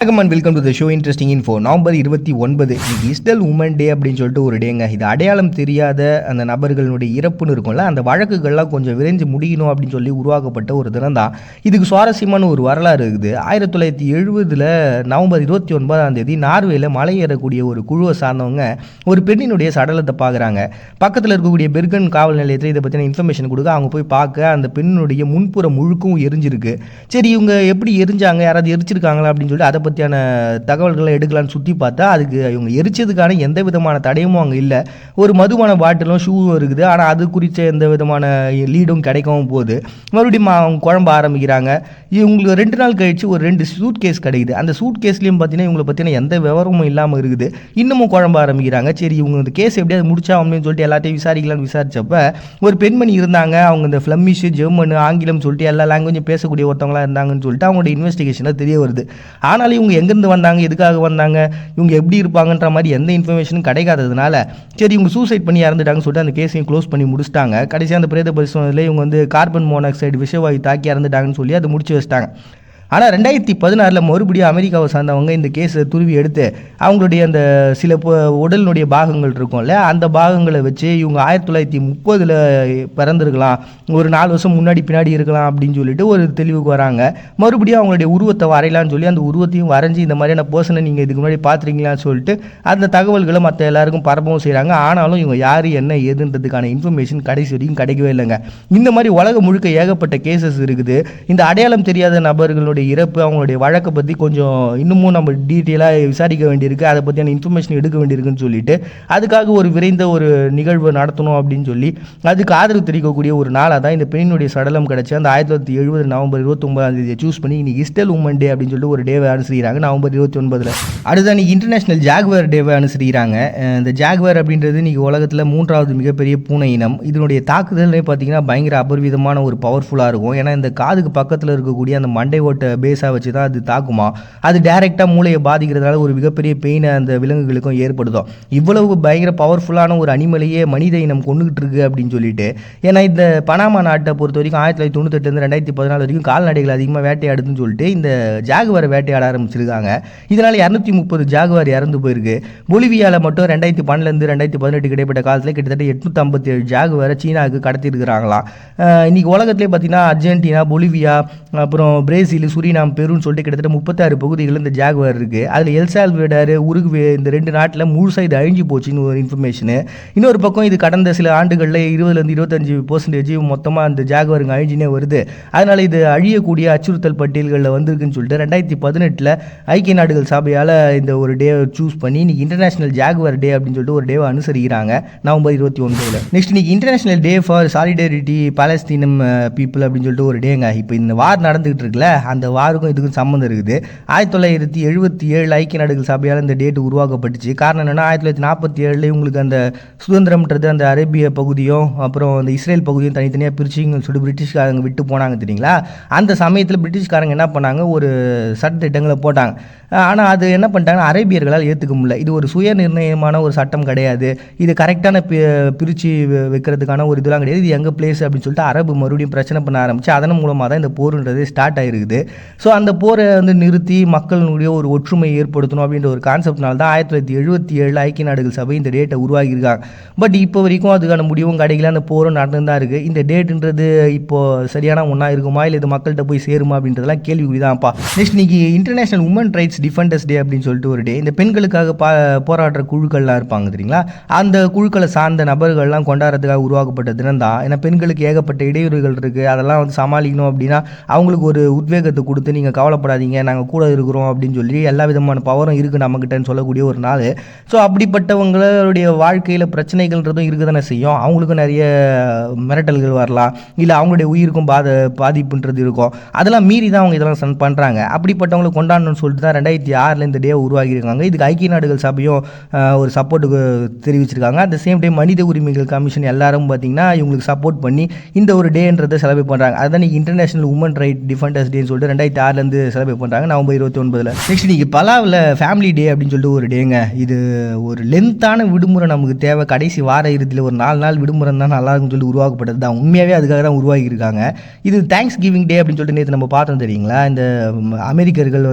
வணக்கம் and welcome to the show interesting info. November 29 digital woman day அப்படின்னு சொல்லிட்டு ஒரு டேங்க. இது அடையாளம் தெரியாத அந்த நபர்களுடைய இறப்புன்னு இருக்கும்ல, அந்த வழக்குகள்லாம் கொஞ்சம் விரைஞ்சு முடியணும் அப்படின்னு சொல்லி உருவாக்கப்பட்ட ஒரு தினம் தான். இதுக்கு சுவாரஸ்யமான ஒரு வரலாறு இருக்குது. 1970 நவம்பர் 29 நார்வேல மலை ஏறக்கூடிய ஒரு குழுவை சார்ந்தவங்க ஒரு பெண்ணினுடைய சடலத்தை பார்க்குறாங்க. பக்கத்தில் இருக்கக்கூடிய பெர்கன் காவல் நிலையத்தில் இதை பற்றின இன்ஃபர்மேஷன் கொடுக்க அவங்க போய் பார்க்க அந்த பெண்ணுடைய முன்புறம் முழுக்கும் எரிஞ்சிருக்கு. சரி, இவங்க எப்படி எரிஞ்சாங்க, யாராவது எரிச்சிருக்காங்களா அப்படின்னு சொல்லிட்டு அதை பற்றியான தகவல்களை எடுக்கலான்னு சுற்றி பார்த்தா அதுக்கு இவங்க எரிச்சதுக்கான எந்த விதமான தடையும் அங்கே இல்லை. ஒரு மதுபான பாட்டிலும் ஷூவும் இருக்குது. ஆனால் அது குறித்த எந்த விதமான லீடும் கிடைக்கவும் போகுது. மறுபடியும் அவங்க குழம்ப ஆரம்பிக்கிறாங்க. இவங்களுக்கு 2 நாள் கழிச்சு ஒரு 2 சூட் கேஸ் கிடைக்குது. அந்த சூட் கேஸ்லையும் பார்த்தீங்கன்னா இவங்களை பற்றின எந்த விவரமும் இல்லாமல் இருக்குது. இன்னமும் குழம்ப ஆரம்பிக்கிறாங்க. சரி, இவங்க இந்த கேஸ் எப்படியாவது முடிச்சா அப்படின்னு சொல்லிட்டு எல்லாத்தையும் விசாரிக்கலாம்னு விசாரிச்சப்ப ஒரு பெண்மணி இருந்தாங்க. அவங்க இந்த ஃப்ளமிஷ், ஜெர்மன், ஆங்கிலம் சொல்லிட்டு எல்லா லாங்குவேஜும் பேசக்கூடிய ஒருத்தவங்களா இருந்தாங்கன்னு சொல்லிட்டு அவங்களோட இன்வெஸ்டிகேஷனில் தெரிய வருது. ஆனாலும் இவங்க எங்கேருந்து வந்தாங்க, எதுக்காக வந்தாங்க, இவங்க எப்படி இருப்பாங்கன்ற மாதிரி எந்த இன்ஃபர்மேஷனும் கிடைக்காததுனால சரி இவங்க சூசைட் பண்ணி இறந்துட்டாங்கன்னு சொல்லிட்டு அந்த கேஸையும் க்ளோஸ் பண்ணி முடிச்சிட்டாங்க. கடைசியாக அந்த பிரேத பரிசோதனையில் இவங்க வந்து கார்பன் மோனாக்சைடு விஷவாயு தாக்கி இறந்துட்டாங்கன்னு சொல்லி அதை முடிச்சு வச்சிட்டாங்க. ஆனால் 2016 மறுபடியும் அமெரிக்காவை சார்ந்தவங்க இந்த கேஸை துருவி எடுத்து அவங்களுடைய அந்த சில உடலினுடைய பாகங்கள் இருக்கும்ல, அந்த பாகங்களை வச்சு இவங்க 1930 பிறந்திருக்கலாம், ஒரு 4 வருஷம் முன்னாடி பின்னாடி இருக்கலாம் அப்படின்னு சொல்லிட்டு ஒரு தெளிவுக்கு வராங்க. மறுபடியும் அவங்களுடைய உருவத்தை வரையலான்னு சொல்லி அந்த உருவத்தையும் வரைஞ்சி இந்த மாதிரியான பர்சனை நீங்கள் இதுக்கு முன்னாடி பார்த்துருக்கீங்களான்னு சொல்லிட்டு அந்த தகவல்களை மற்ற எல்லாருக்கும் பரப்பவும் செய்கிறாங்க. ஆனாலும் இவங்க யார் என்ன ஏதுன்றதுக்கான இன்ஃபர்மேஷன் கடைசி வரைக்கும் கிடைக்கவே இல்லைங்க. இந்த மாதிரி உலகம் முழுக்க ஏகப்பட்ட கேசஸ் இருக்குது. இந்த அடையாளம் தெரியாத நபர்களுடைய இறப்பு, அவங்களுடைய வழக்கை பற்றி கொஞ்சம் இன்னமும் நம்ம டீட்டெயிலாக விசாரிக்க வேண்டியிருக்கு, அதை பற்றியான இன்ஃபர்மேஷன் எடுக்க வேண்டியிருக்குன்னு சொல்லிட்டு அதுக்காக ஒரு விரைந்த ஒரு நிகழ்வு நடத்தணும் அப்படின்னு சொல்லி அதுக்கு ஆதரவு தெரிவிக்கக்கூடிய ஒரு நாளாக தான் இந்த பெண்ணினுடைய சடலம் கிடச்சி அந்த 1970 நவம்பர் 29 சூஸ் பண்ணி இன்னைக்கு டிஜிட்டல் உமன் டே அப்படின்னு சொல்லிட்டு ஒரு டேவை அனுசரிக்கிறாங்க. நவம்பர் 29 அடுத்த இன்னைக்கு இன்டர்நேஷனல் ஜாகுவார் டேவை அனுசரிக்கிறாங்க. இந்த ஜாகுவார் அப்படின்றது இன்னைக்கு உலகத்தில் 3வது மிகப்பெரிய பூனை இனம். இதனுடைய தாக்குதலே பார்த்தீங்கன்னா பயங்கர அபரிவிதமான ஒரு பவர்ஃபுல்லாக இருக்கும். ஏன்னா இந்த காதுக்கு பக்கத்தில் இருக்கக்கூடிய அந்த மண்டை ஓட்ட பேஸாக வச்சு தான் அது தாக்குமா. அது டைரெக்டாக மூளையை பாதிக்கிறதுனால ஒரு மிகப்பெரிய பெயினை அந்த விலங்குகளுக்கும் ஏற்படுத்தும். இவ்வளவு பயங்கர பவர்ஃபுல்லான ஒரு அனிமலையே மனித இனம் கொண்டுகிட்டு இருக்கு அப்படின்னு சொல்லிட்டு. ஏன்னா இந்த பனாமா நாட்டை பொறுத்த வரைக்கும் 1998 2014 வரைக்கும் கால்நடைகள் அதிகமாக வேட்டையாடுதுன்னு சொல்லிட்டு இந்த ஜாகுவாரை வேட்டையாட ஆரம்பிச்சிருக்காங்க. இதனால் 230 ஜாகுவார் இறந்து போயிருக்கு. பொலிவியாவில் மட்டும் 2012 2018 இடைப்பட்ட காலத்தில் கிட்டத்தட்ட 857 ஜாகுவாரை சீனாவுக்கு கடத்திருக்கிறாங்களாம். இன்னைக்கு உலகத்திலே பார்த்தீங்கன்னா அர்ஜென்டினா, பொலிவியா, அப்புறம் பிரேசில், சுரினாம், பெருன்னு சொல்லிட்டு கிட்டத்தட்ட 36 பகுதிகள் இந்த ஜாகுவார் இருக்குது. அதில் எல்சால்வேடார், உருகுவே இந்த 2 நாட்டில் முழுசாக இது அழிஞ்சு போச்சுன்னு ஒரு இன்ஃபர்மேஷனு. இன்னொரு பக்கம் இது கடந்த சில ஆண்டுகளில் 20-25% மொத்தமாக அந்த ஜாகுவாருங்க அழிஞ்சினே வருது. அதனால் இது அழியக்கூடிய அச்சுறுத்தல் பட்டியல்களில் வந்திருக்குன்னு சொல்லிட்டு 2018 ஐக்கிய நாடுகள் சபையால் இந்த ஒரு டே சூஸ் பண்ணி இன்னைக்கு இன்டர்நேஷனல் ஜாகுவார் டே அப்படின்னு சொல்லிட்டு ஒரு டேவை அனுசரிக்கிறாங்க நவம்பர் 29. நெக்ஸ்ட் இன்னைக்கு இன்டர்நேஷனல் டே ஃபார் சாலிடரிட்டி பாலஸ்தீனம் பீப்புள் அப்படின்னு சொல்லிட்டு ஒரு டேங்க. இப்போ இந்த வார் நடந்துகிட்டு இருக்குல்ல, அந்த வாருக்கும் இதுக்கும் சம்மந்தம் இருக்குது. 1977 ஐக்கிய நாடுகள் சபையால் இந்த டேட் உருவாக்கப்பட்டுச்சு. காரணம் என்னென்னா 1947 இவங்களுக்கு அந்த சுதந்திரம்ன்றது அந்த அரேபிய பகுதியும் அப்புறம் அந்த இஸ்ரேல் பகுதியும் தனித்தனியாக பிரிச்சுங்கன்னு சொல்லிட்டு பிரிட்டிஷ்காரங்க விட்டு போனாங்க தெரியுங்களா. அந்த சமயத்தில் பிரிட்டிஷ்காரங்க என்ன பண்ணாங்க, ஒரு சட்டத்திட்டங்களை போட்டாங்க. ஆனால் அது என்ன பண்ணிட்டாங்கன்னா அரேபியர்களால் ஏற்றுக்க முடியல. இது ஒரு சுய நிர்ணயமான ஒரு சட்டம் கிடையாது, இது கரெக்டான பிரித்து வைக்கிறதுக்கான ஒரு இதெல்லாம் கிடையாது, இது எங்கள் பிளேஸ் அப்படின்னு சொல்லிட்டு அரபு மறுபடியும் பிரச்சனை பண்ண ஆரம்பிச்சு. அதன் மூலமாக தான் இந்த போருன்றது ஸ்டார்ட் ஆகிருக்குது. ஸோ அந்த போரை வந்து நிறுத்தி மக்களுடைய ஒரு ஒற்றுமையை ஏற்படுத்தணும் அப்படின்ற ஒரு கான்செப்ட்னால தான் 1977 ஐக்கிய நாடுகள் சபை இந்த டேட்டை உருவாக்கியிருக்காங்க. பட் இப்போ வரைக்கும் அதுக்கான முடிவும் கிடைக்கல, அந்த போரும் நடந்து தான் இருக்குது. இந்த டேட்டுன்றது இப்போது சரியான ஒன்றா இருக்குமா, இல்லை இது மக்கள்கிட்ட போய் சேருமா அப்படின்றதெல்லாம் கேள்விக்குறிதான்ப்பா. நெக்ஸ்ட் இன்னைக்கு இன்டர்நேஷனல் உமன் ரைட்ஸ் டிஃபெண்டர்ஸ் டே அப்படின்னு சொல்லிட்டு ஒரு டே. இந்த பெண்களுக்காக போராடுற குழுக்கள்லாம் இருப்பாங்க தெரியுங்களா, அந்த குழுக்களை சார்ந்த நபர்கள்லாம் கொண்டாடுறதுக்காக உருவாக்கப்பட்ட தினம் தான். ஏன்னா பெண்களுக்கு ஏகப்பட்ட இடையூறுகள் இருக்குது, அதெல்லாம் வந்து சமாளிக்கணும் அப்படின்னா அவங்களுக்கு ஒரு உத்வேகத்தை கொடுத்து நீங்கள் கவலைப்படாதீங்க, நாங்கள் கூட இருக்கிறோம் அப்படின்னு சொல்லி எல்லா விதமான பவரும் இருக்குது நம்மக்கிட்டன்னு சொல்லக்கூடிய ஒரு நாள். ஸோ அப்படிப்பட்டவங்களுடைய வாழ்க்கையில் பிரச்சனைகள்ன்றதும் இருக்க தானே செய்யும். அவங்களுக்கும் நிறைய மிரட்டல்கள் வரலாம், இல்லை அவங்களுடைய உயிருக்கும் பாதிப்புன்றது இருக்கும். அதெல்லாம் மீறி தான் அவங்க இதெல்லாம் பண்ணுறாங்க. அப்படிப்பட்டவங்களை கொண்டாடணும்னு சொல்லிட்டு தான் 2006 இந்த டே உருவாகியிருக்காங்க. இதுக்கு ஐக்கிய நாடுகள் சபையும் ஒரு சப்போர்ட்டுக்கு தெரிவிச்சிருக்காங்க. அந்த சேம் டைம் மனித உரிமைகள் கமிஷன் எல்லாரும் பார்த்தீங்கன்னா இவங்களுக்கு சப்போர்ட் பண்ணி இந்த ஒரு டேன்றதை செலிப்ரேட் பண்ணுறாங்க. அதுதான் இன்டர்நேஷனல் உமன் ரைட் டிஃபெண்டர்ஸ் டேன்னு சொல்லிட்டு 2006 செலிப்ரேட் பண்ணுறாங்க நவம்பர் 29. நெக்ஸ்ட் இன்றைக்கி பலாவில் ஃபேமிலி டே அப்படின்னு சொல்லிட்டு ஒரு டேங்க. இது ஒரு லென்த்தான விடுமுறை நமக்கு தேவை, கடைசி வார இறுதியில் ஒரு 4 நாள் விடுமுறை தான் நல்லா இருக்குன்னு சொல்லி உருவாக்கப்பட்டது தான். உண்மையாகவே அதுக்காக தான் உருவாக்கியிருக்காங்க. இது தேங்க்ஸ் கிவிங் டே அப்படின்னு சொல்லிட்டு நேற்று நம்ம பார்த்தோம் தெரியுங்களா. இந்த அமெரிக்கர்கள்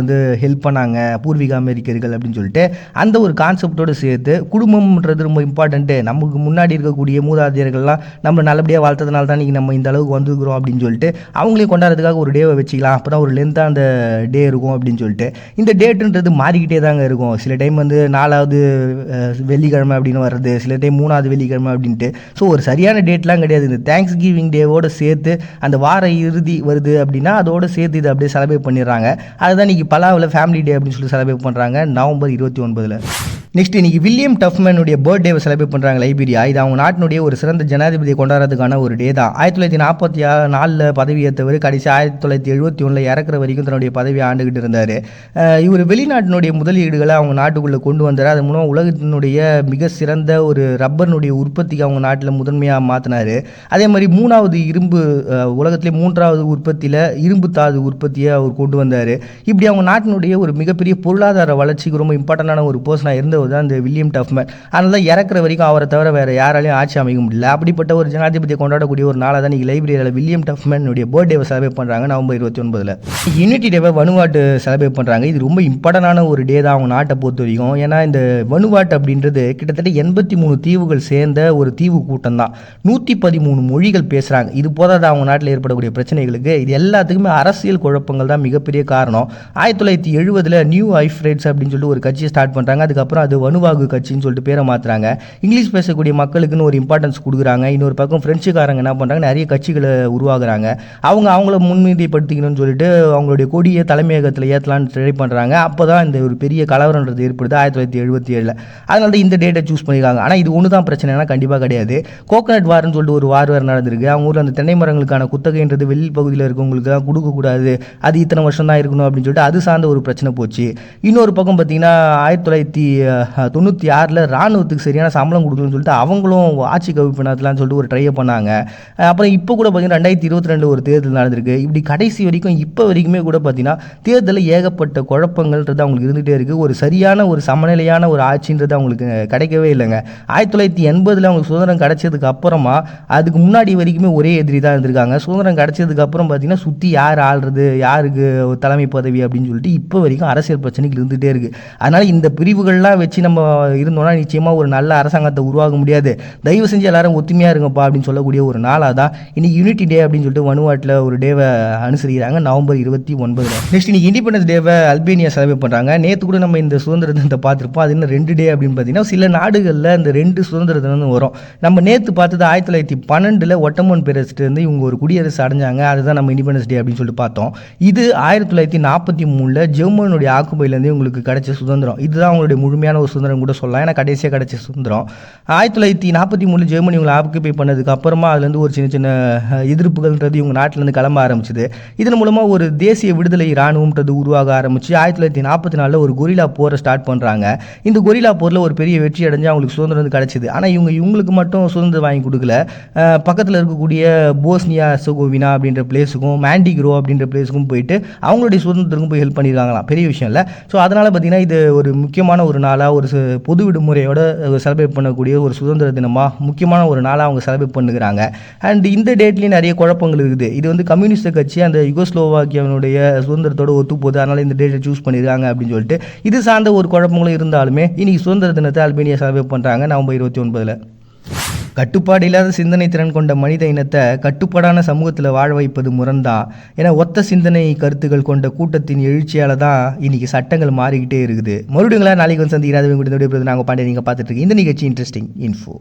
ஹெல்ப் பண்ணாங்க, பூர்வீக அமெரிக்கர்கள் அப்படின்னு சொல்லிட்டு அந்த ஒரு கான்செப்டோடு சேர்த்து குடும்பம்ன்றது ரொம்ப இம்பார்ட்டன்ட்டு. நமக்கு முன்னாடி இருக்கக்கூடிய மூதாதையர்கள்லாம் நம்ம நல்லபடியாக வளர்த்ததுனால தான் இன்றைக்கி நம்ம இந்த அளவுக்கு வந்துருக்குறோம் அப்படின்னு சொல்லிட்டு அவங்களையும் கொண்டாடுறதுக்காக ஒரு டேவை வச்சுக்கலாம். அப்போ தான் ஒரு லென்த்தாக அந்த டே இருக்கும் அப்படின்னு சொல்லிட்டு. இந்த டேட்டுன்றது மாறிக்கிட்டே தாங்க இருக்கும். சில டைம் 4வது வெள்ளிக்கிழமை அப்படின்னு வர்றது, சில டைம் 3வது வெள்ளிக்கிழமை அப்படின்ட்டு. ஸோ ஒரு சரியான டேட்லாம் கிடையாது. இந்த தேங்க்ஸ் கிவிங் டேவோடு சேர்த்து அந்த வார இறுதி வருது அப்படின்னா அதோடு சேர்த்து இதை அப்படியே செலிப்ரேட் பண்ணிடுறாங்க. அதுதான் இன்றைக்கி பலாவில் ஃபேமிலி டே அப்படின்னு சொல்லி செலிப்ரேட் பண்ணுறாங்க நவம்பர் 29. நெக்ஸ்ட் இன்றைக்கி வில்லியம் டஃப்மேனுடைய பர்த்டேவை செலிப்ரேட் பண்ணுறாங்க லைபீரியா. இது அவங்க நாட்டினுடைய ஒரு சிறந்த ஜனாதிபதியை கொண்டாடுறதுக்கான ஒரு டே தான். 1944 பதவி ஏற்றவர், கடைசி 1971 இறக்குற வரைக்கும் தன்னுடைய பதவியை ஆண்டுகிட்டு இருந்தார். இவர் வெளிநாட்டினுடைய முதலீடுகளை அவங்க நாட்டுக்குள்ளே கொண்டு வந்தார். அது மூலம் உலகத்தினுடைய மிக சிறந்த ஒரு ரப்பர்னுடைய உற்பத்திக்கு அவங்க நாட்டில் முதன்மையாக மாற்றினார். அதே மாதிரி 3வது உலகத்திலே 3வது உற்பத்தியில் இரும்பு தாது உற்பத்தியை அவர் கொண்டு வந்தார். இப்படி அவங்க நாட்டினுடைய ஒரு மிகப்பெரிய பொருளாதார வளர்ச்சிக்கு ரொம்ப இம்பார்ட்டண்டான ஒரு பர்சனாக இருந்தவர் தான் இந்த வில்லியம் டஃப்மேன். அதனால தான் இறக்குற வரைக்கும் அவரை தவிர வேறு யாராலையும் ஆட்சி அமைக்க முடியல. அப்படிப்பட்ட ஒரு ஜனாதிபதியை கொண்டாடக்கூடிய ஒரு நாளாக தான் இன்றைக்கி லைப்ரரியில் வில்லியம் டஃப்மேனுடைய பர்த்டேவை செலிப்ரேட் பண்ணுறாங்க நவம்பர் 29. யூனிட்டி டேவை வனுவாட்டு செலிப்ரேட் பண்ணுறாங்க. இது ரொம்ப இம்பார்ட்டண்டான ஒரு டே தான் அவங்க நாட்டை பொறுத்த வரைக்கும். ஏன்னா இந்த வனுவாட்டு அப்படின்றது கிட்டத்தட்ட 83 தீவுகள் சேர்ந்த ஒரு தீவு கூட்டம் தான். 113 மொழிகள் பேசுகிறாங்க. இது போதாது அவங்க நாட்டில் ஏற்படக்கூடிய பிரச்சனைகளுக்கு. இது எல்லாத்துக்குமே அரசியல் குழப்பங்கள் தான் மிகப்பெரிய காரணம். 1970 நியூ ஐஃப்ரைட்ஸ் அப்படின்னு சொல்லிட்டு ஒரு கட்சியை ஸ்டார்ட் பண்ணுறாங்க. அதுக்கப்புறம் அது வனுவாகு கட்சின்னு சொல்லிட்டு பேரை மாற்றுறாங்க. இங்கிலீஷ் பேசக்கூடிய மக்களுக்குன்னு ஒரு இம்பார்ட்டன்ஸ் கொடுக்குறாங்க. இன்னொரு பக்கம் பிரெஞ்சுக்காரங்க என்ன பண்ணுறாங்க, நிறைய கட்சிகளை உருவாக்குறாங்க. அவங்கள முன்னிலைப்படுத்திக்கணும்னு சொல்லிட்டு அவங்களுடைய கொடியை தலைமையகத்தில் ஏற்றலான்னு ட்ரை பண்ணுறாங்க. அப்போ தான் இந்த ஒரு பெரிய கலவரன்றது ஏற்படுது 1977. அதனால தான் இந்த டேட்டை சூஸ் பண்ணியிருக்காங்க. ஆனால் இது ஒன்று தான் பிரச்சனைனா கண்டிப்பாக கிடையாது. கோகனட் வார்னு சொல்லிட்டு ஒரு வார் வேறு நடந்திருக்கு. அவங்க ஊரில் அந்த தென்னை மரங்களுக்கான குத்தகைன்றது வெளி பகுதியில் இருக்கவங்களுக்கு தான் கொடுக்கக்கூடாது, அது இத்தனை வருஷம் தான் இருக்கணும் அப்படின்னு சொல்லிட்டு அது சார்ந்த ஒரு பிரச்சனை போச்சு. இன்னொரு பக்கம் பார்த்தீங்கன்னா 1996 ராணுவத்துக்கு சரியான சம்பளம் கொடுக்கணும்னு சொல்லிட்டு அவங்களும் ஆட்சி கவிப்பு நடத்தலாம்னு சொல்லிட்டு ஒரு ட்ரையை பண்ணாங்க. அப்புறம் இப்போ கூட பார்த்தீங்கன்னா 2022 ஒரு தேர்தல் நடந்திருக்கு. இப்படி கடைசி வரைக்கும் இப்போ வரைக்குமே கூட பார்த்தீங்கன்னா தேர்தலில் ஏகப்பட்ட குழப்பங்கள்ன்றது அவங்களுக்கு இருந்துகிட்டே இருக்குது. ஒரு சரியான ஒரு சமநிலையான ஒரு ஆட்சின்றது அவங்களுக்கு கிடைக்கவே இல்லைங்க. 1980 அவங்களுக்கு சுதந்திரம் கிடைச்சதுக்கு அப்புறமா அதுக்கு முன்னாடி வரைக்குமே ஒரே எதிரி தான் இருந்திருக்காங்க. சுதந்திரம் கிடைச்சதுக்கு அப்புறம் பார்த்தீங்கன்னா சுற்றி யார் ஆள்றது, யாருக்கு தலைமை பதவி அப்படின்னு சொல்லிட்டு இப்போ வரைக்கும் அரசியல் பிரச்சனைகள் இருந்துகிட்டே இருக்குது. அதனால் இந்த பிரிவுகள்லாம் வச்சு நம்ம இருந்தோம்னா நிச்சயமாக ஒரு நல்ல அரசாங்கத்தை உருவாக முடியாது. தயவு செஞ்சு எல்லாரும் ஒத்துமையாக இருங்கப்பா அப்படின்னு சொல்லக்கூடிய ஒரு நாளாக தான் இன்னைக்கு யூனிட்டி டே அப்படின்னு சொல்லிட்டு வனுவாட்டில் ஒரு டேவை அனுசரிக்கிறாங்க நவம்பர் 29. நெக்ஸ்ட் இன்னைக்கு இண்டிபெண்டன்ஸ் டேவை அல்பேனியா செலிப்ரேட் பண்ணுறாங்க. நேற்று கூட நம்ம இந்த சுதந்திர தினத்தை பார்த்துருப்போம். அது இன்னும் 2 டே அப்படின்னு பார்த்தீங்கன்னா சில நாடுகளில் இந்த 2 சுதந்திர தினம் வரும். நம்ம நேற்று பார்த்தது 1912 ஒட்டமன் பேரரசுலேருந்து இவங்க ஒரு குடியரசு அடைஞ்சாங்க. அதுதான் நம்ம இண்டிபெண்டன்ஸ் டே அப்படின்னு சொல்லிட்டு பார்த்தோம். இது 1943 ஜெர்மனுடைய ஆக்குபையிலேருந்து இவங்களுக்கு கிடைச்ச சுதந்திரம். இதுதான் அவங்களுடைய முழுமையான ஒரு சுதந்திரம் கூட சொல்லலாம். ஏன்னா கடைசியாக கிடைச்ச சுதந்திரம் 1943 ஜெர்மனி இவங்களை ஆக்குபை பண்ணதுக்கு அப்புறமா அதுலேருந்து ஒரு சின்ன சின்ன எதிர்ப்புகள்ன்றது இவங்க நாட்டிலேருந்து கிளம்ப ஆரம்பிச்சுது. இதன் மூலமாக ஒரு தேசிய விடுதலை இராணுவம்ன்றது உருவாக ஆரம்பிச்சு 1944 ஒரு கொரில்லா போரை ஸ்டார்ட் பண்ணுறாங்க. இந்த கொரில்லா போரில் ஒரு பெரிய வெற்றி அடைஞ்சு அவங்களுக்கு சுதந்திரம் கிடைச்சிது. ஆனால் இவங்களுக்கு மட்டும் சுதந்திரம் வாங்கி கொடுக்கல. பக்கத்தில் இருக்கக்கூடிய போஸ்னியா ஹெர்சகோவினா அப்படின்ற பிளேஸுக்கும் மாண்டிக்ரோ அப்படின்ற பிளேஸுக்கும் போயிட்டு அவங்களுடைய சுதந்திரத்துக்கும் போய் ஹெல்ப் பண்ணியிருக்காங்களாம். பெரிய விஷயம் இல்லை. ஸோ அதனால் பார்த்தீங்கன்னா இது ஒரு முக்கியமான ஒரு நாளாக, ஒரு பொது விடுமுறையோட செலிப்ரேட் பண்ணக்கூடிய ஒரு சுதந்திர தினமாக முக்கியமான ஒரு நாளாக அவங்க செலிப்ரேட் பண்ணுகிறாங்க. அண்ட் இந்த டேட்லேயும் நிறைய குழப்பங்கள் இருக்குது. இது கம்யூனிஸ்ட் கட்சி அந்த யுகோஸ்லோவாக்கியாவினுடைய சுதந்திரத்தோடு ஒத்து போகுது, அதனால் இந்த டேட்டை சூஸ் பண்ணியிருக்காங்க அப்படின்னு சொல்லிட்டு இது சார்ந்த ஒரு குழப்பங்களும் இருந்தாலுமே இன்னைக்கு சுதந்திர தினத்தை அல்பேனியா செலிப்ரேட் பண்ணுறாங்க நவம்பர் 29. கட்டுப்பாடு இல்லாத சிந்தனை திறன் கொண்ட மனித இனத்தை கட்டுப்பாடான சமூகத்தில் வாழ வைப்பது முரண்தான். ஏன்னா ஒத்த சிந்தனை கருத்துக்கள் கொண்ட கூட்டத்தின் எழுச்சியால் தான் இன்னைக்கு சட்டங்கள் மாறிக்கிட்டே இருக்குது. மறுபடியும் நாளைக்கு சந்திக்கிறாத நாங்கள் பாண்டிய நீங்கள் பார்த்துட்டு இருக்கீங்க. இந்த நிகழ்ச்சி இன்ட்ரெஸ்டிங் இன்ஃபோ.